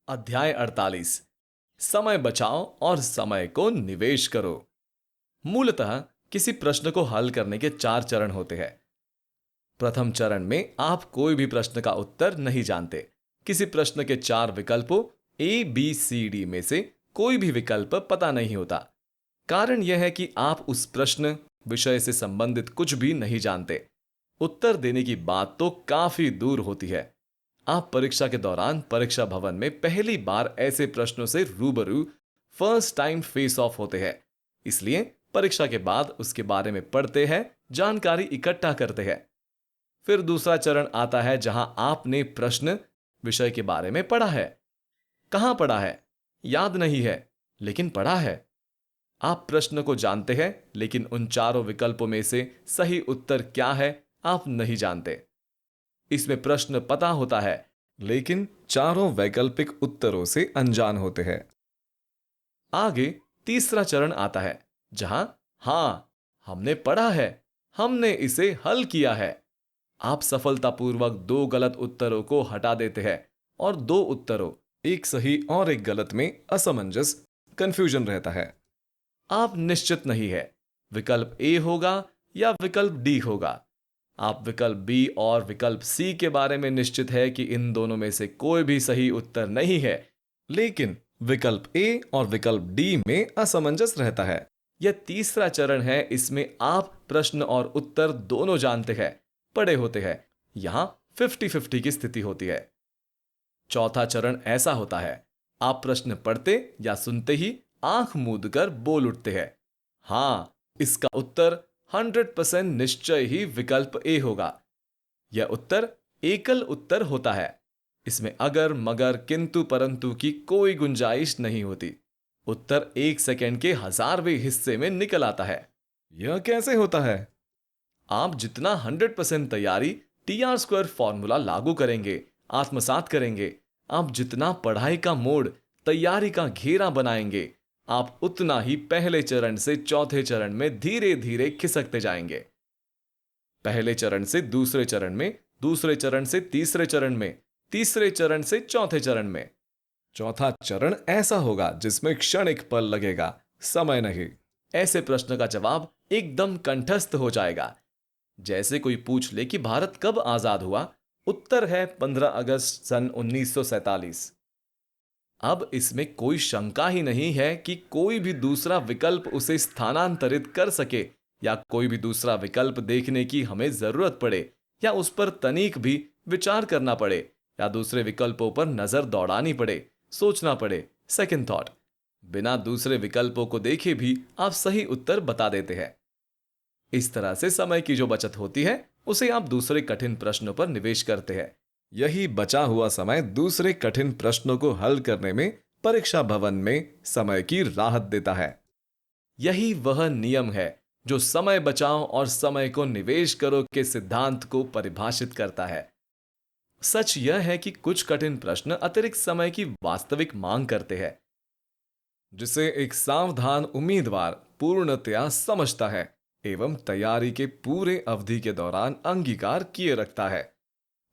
अध्याय 48। समय बचाओ और समय को निवेश करो। मूलतः किसी प्रश्न को हल करने के 4 चरण होते हैं। प्रथम चरण में आप कोई भी प्रश्न का उत्तर नहीं जानते। किसी प्रश्न के 4 विकल्पों ए बी सी डी में से कोई भी विकल्प पता नहीं होता। कारण यह है कि आप उस प्रश्न विषय से संबंधित कुछ भी नहीं जानते। उत्तर देने की बात तो काफी दूर होती है। आप परीक्षा के दौरान परीक्षा भवन में पहली बार ऐसे प्रश्नों से रूबरू फर्स्ट टाइम फेस ऑफ होते हैं। इसलिए परीक्षा के बाद उसके बारे में पढ़ते हैं, जानकारी इकट्ठा करते हैं। फिर दूसरा चरण आता है जहां आपने प्रश्न विषय के बारे में पढ़ा है। कहां पढ़ा है याद नहीं है, लेकिन पढ़ा है। आप प्रश्न को जानते हैं, लेकिन उन 4 विकल्पों में से सही उत्तर क्या है आप नहीं जानते। इसमें प्रश्न पता होता है, लेकिन 4 वैकल्पिक उत्तरों से अनजान होते हैं। आगे तीसरा चरण आता है जहां हां हमने पढ़ा है, हमने इसे हल किया है। आप सफलतापूर्वक 2 गलत उत्तरों को हटा देते हैं और 2 उत्तरों, एक सही और एक गलत में असमंजस, कंफ्यूजन रहता है। आप निश्चित नहीं है विकल्प ए होगा या विकल्प डी होगा। आप विकल्प बी और विकल्प सी के बारे में निश्चित है कि इन दोनों में से कोई भी सही उत्तर नहीं है, लेकिन विकल्प ए और विकल्प डी में असमंजस रहता है। यह तीसरा चरण है। इसमें आप प्रश्न और उत्तर दोनों जानते हैं, पढ़े होते हैं। यहां 50-50 की स्थिति होती है। चौथा चरण ऐसा होता है, आप प्रश्न पढ़ते या सुनते ही आंख मूंदकर बोल उठते हैं, हां इसका उत्तर 100% निश्चय ही विकल्प ए होगा। यह उत्तर एकल उत्तर होता है। इसमें अगर मगर किंतु परंतु की कोई गुंजाइश नहीं होती। उत्तर 1 सेकंड के 1000वें हिस्से में निकल आता है। यह कैसे होता है? आप जितना 100% तैयारी TR² फॉर्मूला लागू करेंगे, आत्मसात करेंगे, आप जितना पढ़ाई का मोड, तैयारी का घेरा बनाएंगे, आप उतना ही पहले चरण से चौथे चरण में धीरे धीरे खिसकते जाएंगे। पहले चरण से दूसरे चरण में, दूसरे चरण से तीसरे चरण में, तीसरे चरण से चौथे चरण में। चौथा चरण ऐसा होगा जिसमें क्षणिक पल लगेगा, समय नहीं। ऐसे प्रश्न का जवाब एकदम कंठस्थ हो जाएगा। जैसे कोई पूछ ले कि भारत कब आजाद हुआ, उत्तर है 15 अगस्त सन 1947। अब इसमें कोई शंका ही नहीं है कि कोई भी दूसरा विकल्प उसे स्थानांतरित कर सके, या कोई भी दूसरा विकल्प देखने की हमें जरूरत पड़े, या उस पर तनिक भी विचार करना पड़े, या दूसरे विकल्पों पर नजर दौड़ानी पड़े, सोचना पड़े, सेकंड थॉट। बिना दूसरे विकल्पों को देखे भी आप सही उत्तर बता देते हैं। इस तरह से समय की जो बचत होती है, उसे आप दूसरे कठिन प्रश्नों पर निवेश करते हैं। यही बचा हुआ समय दूसरे कठिन प्रश्नों को हल करने में परीक्षा भवन में समय की राहत देता है। यही वह नियम है जो समय बचाओ और समय को निवेश करो के सिद्धांत को परिभाषित करता है। सच यह है कि कुछ कठिन प्रश्न अतिरिक्त समय की वास्तविक मांग करते हैं, जिसे एक सावधान उम्मीदवार पूर्णतया समझता है एवं तैयारी के पूरे अवधि के दौरान अंगीकार किए रखता है।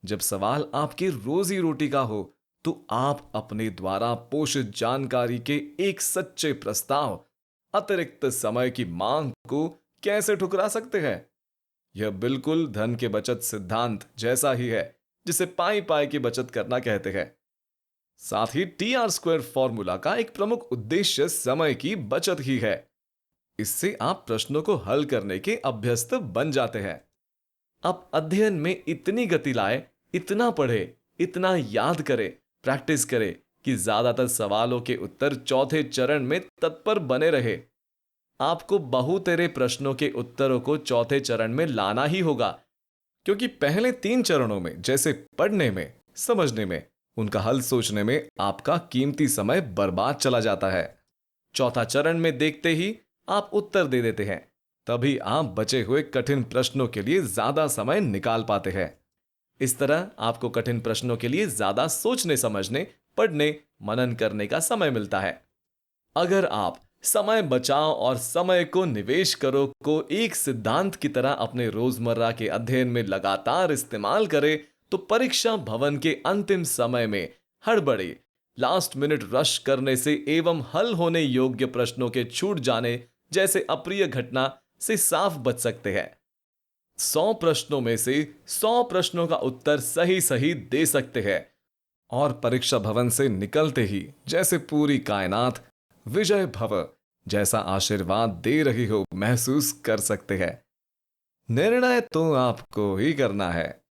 जब सवाल आपकी रोजी रोटी का हो, तो आप अपने द्वारा पोषित जानकारी के एक सच्चे प्रस्ताव, अतिरिक्त समय की मांग को कैसे ठुकरा सकते हैं? यह बिल्कुल धन के बचत सिद्धांत जैसा ही है, जिसे पाई पाई की बचत करना कहते हैं। साथ ही TR² फॉर्मूला का एक प्रमुख उद्देश्य समय की बचत ही है। इससे आप प्रश्नों को हल करने के अभ्यस्त बन जाते हैं। आप अध्ययन में इतनी गति लाए, इतना पढ़े, इतना याद करें, प्रैक्टिस करें कि ज्यादातर सवालों के उत्तर चौथे चरण में तत्पर बने रहे। आपको बहुतेरे प्रश्नों के उत्तरों को चौथे चरण में लाना ही होगा, क्योंकि पहले 3 चरणों में, जैसे पढ़ने में, समझने में, उनका हल सोचने में आपका कीमती समय बर्बाद चला जाता है। चौथा चरण में देखते ही आप उत्तर दे देते हैं, तभी आप बचे हुए कठिन प्रश्नों के लिए ज्यादा समय निकाल पाते हैं। इस तरह आपको कठिन प्रश्नों के लिए ज्यादा सोचने, समझने, पढ़ने, मनन करने का समय मिलता है। अगर आप समय बचाओ और समय को निवेश करो को एक सिद्धांत की तरह अपने रोजमर्रा के अध्ययन में लगातार इस्तेमाल करें, तो परीक्षा भवन के अंतिम समय में हड़बड़ी, लास्ट मिनट रश करने से एवं हल होने योग्य प्रश्नों के छूट जाने जैसे अप्रिय घटना से साफ बच सकते हैं। 100 प्रश्नों में से 100 प्रश्नों का उत्तर सही सही दे सकते हैं और परीक्षा भवन से निकलते ही जैसे पूरी कायनात विजय भव जैसा आशीर्वाद दे रही हो महसूस कर सकते हैं। निर्णय तो आपको ही करना है।